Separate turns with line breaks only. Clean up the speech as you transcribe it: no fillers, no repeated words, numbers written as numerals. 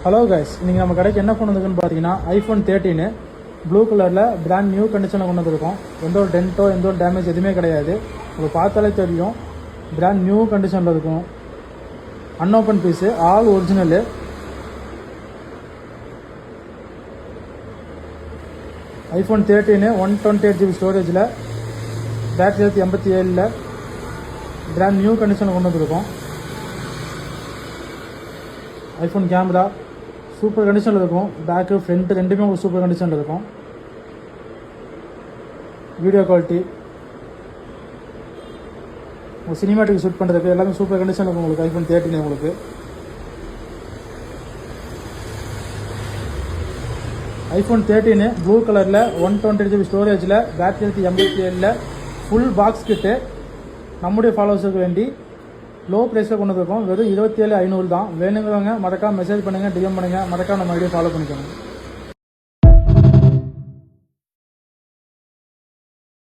Hello guys, இன்றைக்கி நம்ம கடைக்கு என்ன கொண்டு வந்துருக்குன்னு பார்த்தீங்கன்னா iPhone 13 ப்ளூ கலரில் பிராண்ட் நியூ கண்டிஷனில் கொண்டு வந்துருக்கோம். எந்த ஒரு டென்ட்டோ எந்த ஒரு டேமேஜ் எதுவுமே கிடையாது. உங்களுக்கு பார்த்தாலே தெரியும், பிராண்ட் நியூ கண்டிஷனில் இருக்கும். Unopen piece, all original. iPhone 13 128GB ஸ்டோரேஜில், பேட்டரி 87 பிராண்ட் நியூ கண்டிஷனில் கொண்டு வந்துருக்கோம். ஐஃபோன் கேமரா சூப்பர் கண்டிஷனில் இருக்கும். பேக்கு ஃப்ரண்ட் ரெண்டுமே உங்களுக்கு சூப்பர் கண்டிஷனில் இருக்கும். வீடியோ குவாலிட்டி, உங்களுக்கு சினிமாட்டிக் ஷூட் பண்ணுறதுக்கு எல்லாமே சூப்பர் கண்டிஷனில் இருக்கும். உங்களுக்கு iPhone 13 உங்களுக்கு iPhone 13 ப்ளூ கலரில் 128GB ஸ்டோரேஜில், பேட்டரி 87 ஃபுல் பாக்ஸ் கிட்டு நம்முடைய ஃபாலோவர்ஸுக்கு வேண்டி லோ ப்ரைஸில் கொண்டு வந்துருக்கோம். வெறும் 27,500 தான். வேணுங்கிறவங்க மறக்காம மெசேஜ் பண்ணுங்கள், டிஎம் பண்ணுங்கள். மறக்காம நம்ம வீடியோ ஃபாலோ பண்ணிக்கோங்க.